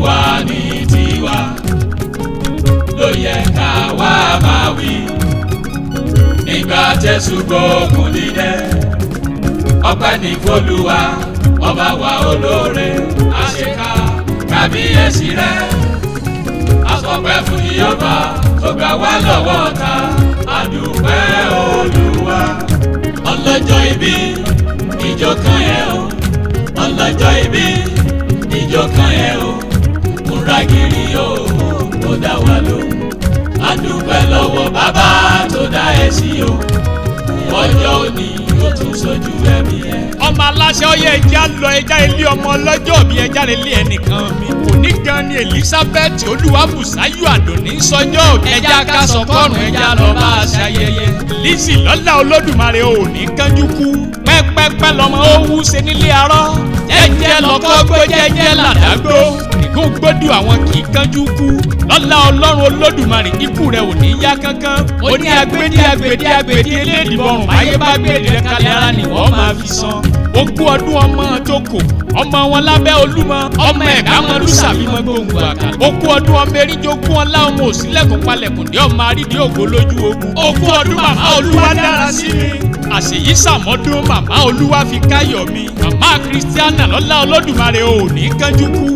Olúwa ní tiwa ló yẹ ká wá máa wí nígbà tẹ́sù gbógun dìde. Ọpẹ́ ní f'Olúwa ọba wa olóore àṣekà kábíyèsí rẹ̀. Asọpẹ́ fún Jèhófà tó gbà wá lọ́wọ́ ọ̀tá. Adúpẹ́ Olúwa. Ọlọ́jọ́ ìbí ìjọ kan yẹ o, ọlọ́jọ́ ìbí ìjọ kan yẹ o, múra gírí o, ó dá wa lóhùn. Adúpẹ́ lọ́wọ́ bàbá tó dá ẹ sí o, ọjọ́ òní ó tún sojú ẹ̀mí ẹ. Ọmọ aláṣẹ ọyẹ ẹja lọ ẹja ilé ọmọ ọlọ́jọ́ bí ẹja ilé ẹnìkan mi. Òní gan ni Elizabeth Olúwabùsáyọ̀ Àdùnní sọjọ́ ẹja ká sọkọ́rùn ẹja lọ bá a ṣayẹyẹ. Lizzy lọ́lá Olódùmarè òní kánjú kú. Pẹ́pẹ́pẹ́ lọmọ ó wú ṣe nílé arọ́. Jẹ́jẹ́ lọ́kọ́ gbó jẹ́jẹ́ làdágbó. Ìgún gbódù àwọn kì í kánjú kú. Lọ́lá Ọlọ́run Olódùmarè ikú rẹ̀ ò ní yá kánkán. Ó ní agbédí elédìbọrùn báyé bá gbèdé rẹ̀ kalẹ̀ ara ni wọ́n máa fi san. Ogún ọdún ọmọ tó kò ọmọ wọn lábẹ́ Olúmọ ọmọ ẹ̀ka mọ́lúsàbí mọ́ gbòǹgbò àkàlà. Ogún ọdún ọmọ eríjogún ọlá ọmọ òsínlẹ̀kùn palẹ̀kùn dé ọmọ àrídìí ògo lójú ogun. Ogún ọdún màmá Olúwa dára sí mi. Àṣèyí sàmọ́dún màmá Olúwa fi káyọ̀ mi. Màmá Kristiana lọ́lá Olódùmarè ò ní kánjú kú.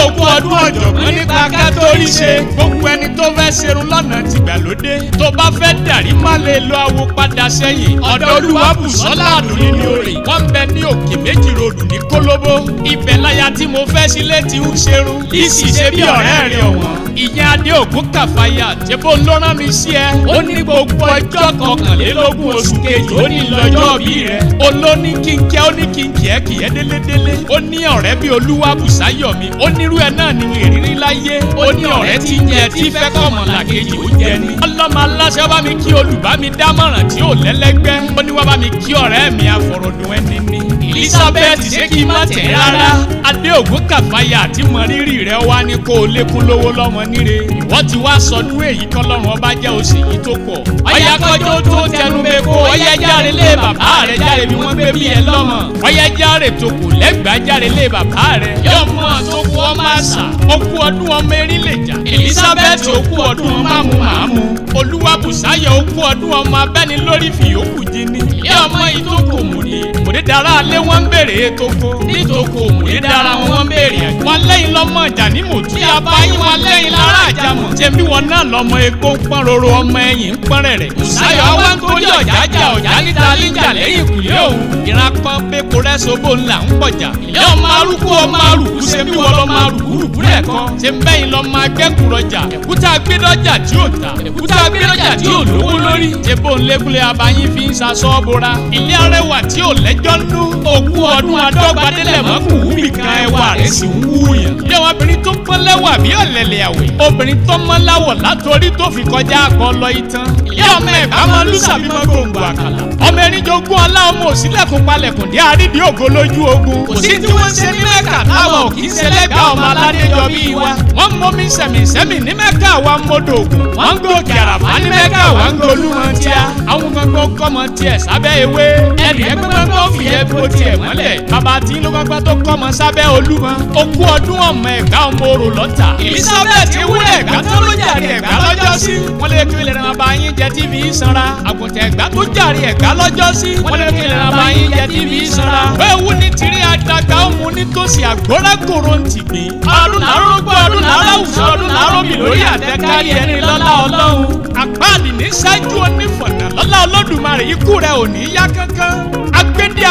Ogún ọdún ọ̀jọ̀gbọ́n nípa kátólì ṣe. Gbogbo ẹni tó fẹ́ ṣerun lọ́nà tìgbàlódé. Tó bá fẹ́ dàrí má lè lo àwo padà sẹ́yìn. Ọ̀dọ̀ Olúwabùsọ́lá Àdùnní ni ó rè. Wọ́n ń bẹ ní òkè méjì rodù ní Kólóbó. Ibẹ̀ láya tí mo fẹ́ sílé ti ń ṣerun. Lizzy ṣe bí ọ̀rẹ́ rẹ̀ ọ̀wọ́n. Ìyẹn Adé Ògún Kàfáyà ṣebó ló rán mi sí ẹ. Ó ní gbogbo ọjọ́ kọkànlélógún oṣù kejì ó ní lọ́jọ́ bí rẹ̀. Olóní kínkẹ́ ó ní kínkẹ́ kìí délédélé. Ó ní ọ̀rẹ́ bí Olúwabùsáyọ̀ mi. Ó nírú ẹ náà ní ìrírí láyé. Ó ní ọ̀rẹ́ tí jẹ tí fẹ́ kọ́ ọmọlàkejì ó jẹ ní. Ọlọ́mọ aláṣẹ bá mi kí olùbámi dámọ̀ràn tí ò lẹ́lẹ́gbẹ́. Ó ní wá bá mi kí ọ̀rẹ́ mi àfọ̀rọ̀dùn ẹni ní. Elizabeth ṣé kí n má tẹ̀ rárá. Adé Ògún Kàfáyà àti mọ̀rírì rẹ̀ wá ní kó o lékún lówó lọ́mọ níre. Ìwọ ti wá sọdún èyí kọ́lọ́run ọba jẹ́ òsì yìí tó pọ̀. Ọ̀yá kọjọ́ tó tẹnu bẹ kó ọyẹ járe lé bàbá rẹ̀ járe bí wọ́n gbé bí ẹ lọ́mọ. Ọyẹ járe tó kù lẹ́gbàá járe lé bàbá rẹ̀. Yọ̀mọ tó kú ọmọ àṣà. Okú ọdún ọmọ erin lè jà. Elizabeth okú ọdún ọmọ àmú. Olúwabùsáyọ̀ okú ọdún ọmọ abẹ́ni lórí fìyókù jíní. Ìyá ọmọ yìí tó kò mòdì. Mòdì dára alẹ́ wọ́n ń bèrè ètò ko. Nítòkò mòdì dára wọn ń bèrè àjò. Wọn lẹ́yìn lọ́mọ ìjà ní mòtú. Bí abáyín wọn lẹ́yìn lára àjàmọ̀. Ṣebí wọn náà lọ́mọ epo ń pọ́n roro ọmọ ẹ̀yìn ń pọ́n rẹ̀. Bùsáyọ̀ wá ń torí ọ̀já níta líjà lẹ́yìn ìkùlé òun. Ìran kan pépo rẹ̀ sobo ńlá ń pọ̀jà. Ìyá ọmọ arúgbó ọmọ arúgbó ṣebí wọn lọ́mọ arúgbó rẹ̀ kan. Ṣé ń bẹ́yìn lọ́mọ agbẹ́kùrọ̀jà. Èkúta gbẹ́dọ̀jà tí ò ta. Èkúta gbẹ́dọ̀jà tí ò lówó lórí. Ṣé bó ń lékúlé abayín fi ń ṣaṣọ bora. Ilé arẹwà tí ò lẹ́jọ́ nú. Òkú ọdún adọ́gbadélẹ̀ mọ́ kù wúmi kan ẹwà rẹ̀ sì ń wúyàn. Ilé obìnrin tó pọ́n lẹ́wà bí ọ̀lẹ̀lẹ̀ àwẹ̀. Obìnrin tó mọ́ láwọ̀ látòrí tó fi kọjá akọ lọ itan. Ilé ọmọ ẹ̀gbá máa lùsàbí mọ́ gbòǹgbò àkàlà. Ọmọ eríjogún ọlá ọmọ òsínlẹ̀kùn palẹ̀kùn dé àrídìí ògo lójú ogun. Kò sí tí wọ́n ń ṣe ní Mẹ́kà táwọn ò kì í ṣe lẹ́gbàá ọmọ aládéjọ bíi wa. Wọ́n mọ mi sẹ̀mìsẹ́mì ní Mẹ́kà wa mọ́dọ̀ ògùn. Wọ́n ń gòkè àràfà ní Mẹ́kà wa ń golúmọ tíá. Àwọn gbọ́ngbọ́n kọ́mọ tiẹ̀ sábẹ́ ewé. Ẹnì ẹgbẹ́gbọ́n fi ẹ bó tiẹ̀ mọ́lẹ̀. Bàbá tí ló gbọ́ngbọ́n tó kọ́mọ sábẹ́ Olúmọ. Okú ọdún ọmọ ẹ̀gbá ọmọ orò lọ́tà. Elizabeth ewúrẹ́ ẹ̀gbá tó ló jàre ẹ̀gbá lọ́jọ́ sí. Wọ́n lé kí ilẹ̀ náà bá yín jẹ tí fi sanra. Àgùntàn ẹ̀gbá tó jàre ẹ̀gbá lọ́jọ́ sí. Wọ́n lé kí ilẹ̀ náà bá yín jẹ tí fi sanra. Bẹ́ẹ̀wù ní tìrí àdàgbà òmu nítòsí àgbórákòrò ń tì gbé. Ọdún làárọ̀ gbọ́ ọdún làárọ̀ àwùjọ ọdún làárọ̀ bì lórí àtẹ́kárí ẹni lọ́lá Ọlọ́run. Àpáàdì ní ṣáájú onífọ̀nà lọ́lá Olódùmarè ikú rẹ̀ ò ní yá kánkán.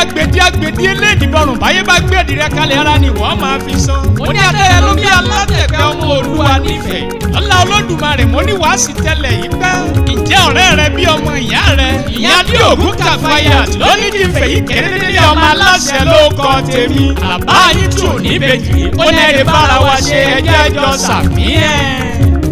Agbèdí elédìbọrùn báyé bá gbèdì rẹ̀ kalẹ̀ ara ni wọ́n máa fi san. Mo ní adéyẹ ló bí alátẹ̀pẹ́ ọmọ Olúwa nífẹ̀ẹ́. Lọ́lá Olódùmarè mo ní wàá sì tẹ́lẹ̀ yìí pẹ́. Ǹjẹ́ ọ̀rẹ́ rẹ bí ọmọ ìyá rẹ? Ìyá Adé Ògún Kàfáyà lóní kí n fèyí kérédé ọmọ aláṣẹ ló kọ tèmi. Àbá yín tí ò ní bèjì ó ní ẹ̀rẹ̀ bára wa ṣe ẹjẹ́ ẹjọ́ sàmí ẹ̀.